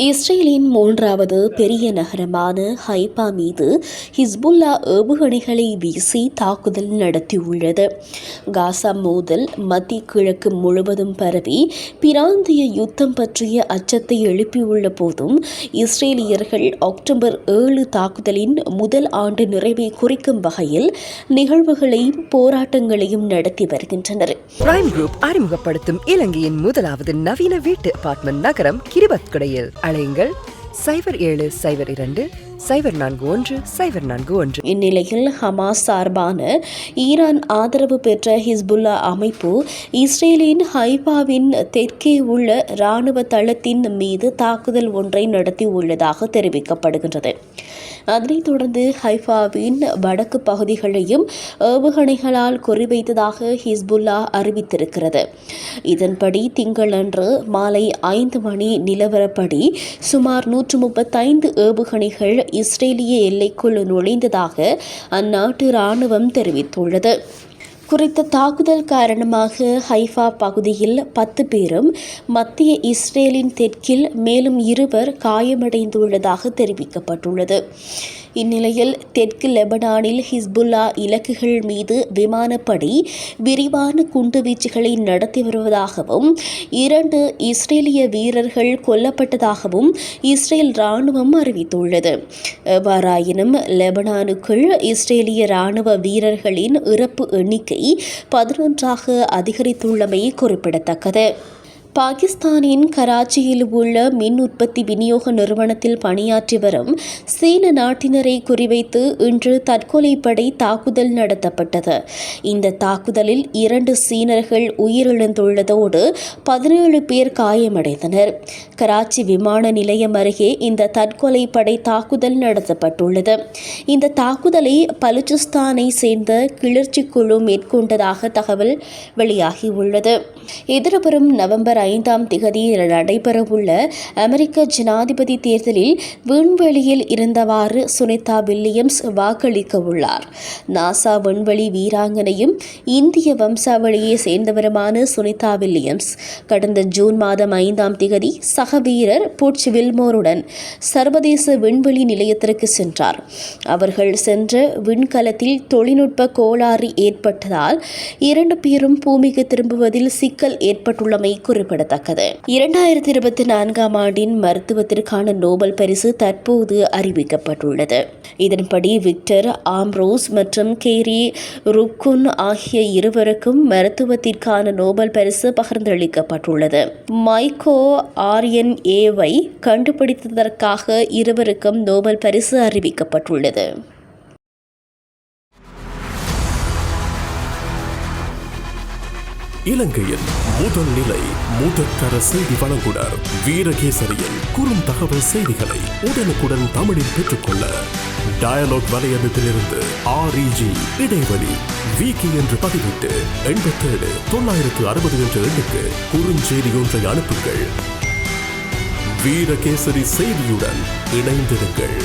இஸ்ரேலின் மூன்றாவது பெரிய நகரமான ஹைஃபா மீது ஹிஸ்புல்லா ஏவுகணைகளை வீசி தாக்குதல் நடத்தியுள்ளது. காசா மோதல் மத்திய கிழக்கு முழுவதும் பரவி பிராந்திய யுத்தம் பற்றிய அச்சத்தை எழுப்பியுள்ள போதும் இஸ்ரேலியர்கள் அக்டோபர் 7 தாக்குதலின் முதல் ஆண்டு நிறைவை குறிக்கும் வகையில் நிகழ்வுகளையும் போராட்டங்களையும் நடத்தி வருகின்றனர். பிரைம் குரூப் அறிமுகப்படுத்தும் இலங்கையின் முதலாவது நவீன வீட்டு அபார்ட்மெண்ட் நகரம் கிரிபத்குடையில். அழையுங்கள் 0772041041. இந்நிலையில் ஹமாஸ் சார்பான ஈரான் ஆதரவு பெற்ற ஹிஸ்புல்லா அமைப்பு இஸ்ரேலின் ஹைஃபாவின் தெற்கே உள்ள இராணுவ தளத்தின் மீது தாக்குதல் ஒன்றை நடத்தியுள்ளதாக தெரிவிக்கப்படுகின்றது. அதனைத் தொடர்ந்து ஹைஃபாவின் வடக்கு பகுதிகளையும் ஏவுகணைகளால் குறிவைத்ததாக ஹிஸ்புல்லா அறிவித்திருக்கிறது. இதன்படி திங்களன்று மாலை 5 மணி நிலவரப்படி சுமார் 135 ஏவுகணைகள் இஸ்ரேலிய எல்லைக்குள் நுழைந்ததாக அந்நாட்டு இராணுவம் தெரிவித்துள்ளது. குறித்த தாக்குதல் காரணமாக ஹைஃபா பகுதியில் 10 பேரும் மத்திய இஸ்ரேலின் தெற்கில் மேலும் 2 காயமடைந்துள்ளதாக தெரிவிக்கப்பட்டுள்ளது. இந்நிலையில் தெற்கு லெபனானில் ஹிஸ்புல்லா இலக்குகள் மீது விமானப்படை விரிவான குண்டுவீச்சுகளை நடத்தி வருவதாகவும் 2 இஸ்ரேலிய வீரர்கள் கொல்லப்பட்டதாகவும் இஸ்ரேல் இராணுவம் அறிவித்துள்ளது. எவ்வாறாயினும் லெபனானுக்குள் இஸ்ரேலிய இராணுவ வீரர்களின் இறப்பு எண்ணிக்கை 11ஆக அதிகரித்துள்ளமை குறிப்பிடத்தக்கது. பாகிஸ்தானின் கராச்சியில் உள்ள மின் உற்பத்தி விநியோக நிறுவனத்தில் பணியாற்றி வரும் சீன நாட்டினரை குறிவைத்து இன்று தற்கொலைப்படை தாக்குதல் நடத்தப்பட்டது. இந்த தாக்குதலில் 2 சீனர்கள் உயிரிழந்துள்ளதோடு 17 பேர் காயமடைந்தனர். கராச்சி விமான நிலையம் அருகே இந்த தற்கொலைப்படை தாக்குதல் நடத்தப்பட்டுள்ளது. இந்த தாக்குதலை பலுச்சிஸ்தானை சேர்ந்த கிளர்ச்சி குழு மேற்கொண்டதாக தகவல் வெளியாகியுள்ளது. எதிர்வரும் நவம்பர் 5ஆம் தேதி நடைபெறவுள்ள அமெரிக்க ஜனாதிபதி தேர்தலில் விண்வெளியில் இருந்தவாறு சுனிதா வில்லியம்ஸ் வாக்களிக்க உள்ளார். நாசா விண்வெளி வீராங்கனையும் இந்திய வம்சாவளியை சேர்ந்தவருமான சுனிதா வில்லியம்ஸ் கடந்த ஜூன் மாதம் 5ஆம் தேதி சக வீரர் புட்ச் வில்மோருடன் சர்வதேச விண்வெளி நிலையத்திற்கு சென்றார். அவர்கள் சென்ற விண்கலத்தில் தொழில்நுட்ப கோளாறு ஏற்பட்டதால் 2 பேரும் பூமிக்கு திரும்புவதில் சிக்கல் ஏற்பட்டுள்ளமை குறிப்பிடத்தக்கது. 2024ஆம் ஆண்டின் மருத்துவத்திற்கான நோபல் பரிசு தற்போது அறிவிக்கப்பட்டுள்ளது. இதன்படி விக்டர் ஆம்ரோஸ் மற்றும் கேரி ருக்குன் ஆகிய இருவருக்கும் மருத்துவத்திற்கான நோபல் பரிசு பகிர்ந்தளிக்கப்பட்டுள்ளது. மைக்கோ ஆர்என்ஏவை கண்டுபிடித்ததற்காக இருவருக்கும் நோபல் பரிசு அறிவிக்கப்பட்டுள்ளது. இலங்கையின் முதல் நிலை முதற்கர செய்தி வழங்குனர் வீரகேசரியின் குறுந்தகவல் செய்திகளை உடனுக்குடன் தமிழில் பெற்றுக்கொள்ள டயலாக் வலையமைப்பிலிருந்து REG இடைவெளி வீக்கி என்று பதிவிட்டு 87 960 என்ற எண்ணுக்கு குறுஞ்செய்தி ஒன்றை அனுப்புங்கள். வீரகேசரி செய்தியுடன் இணைந்திருங்கள்.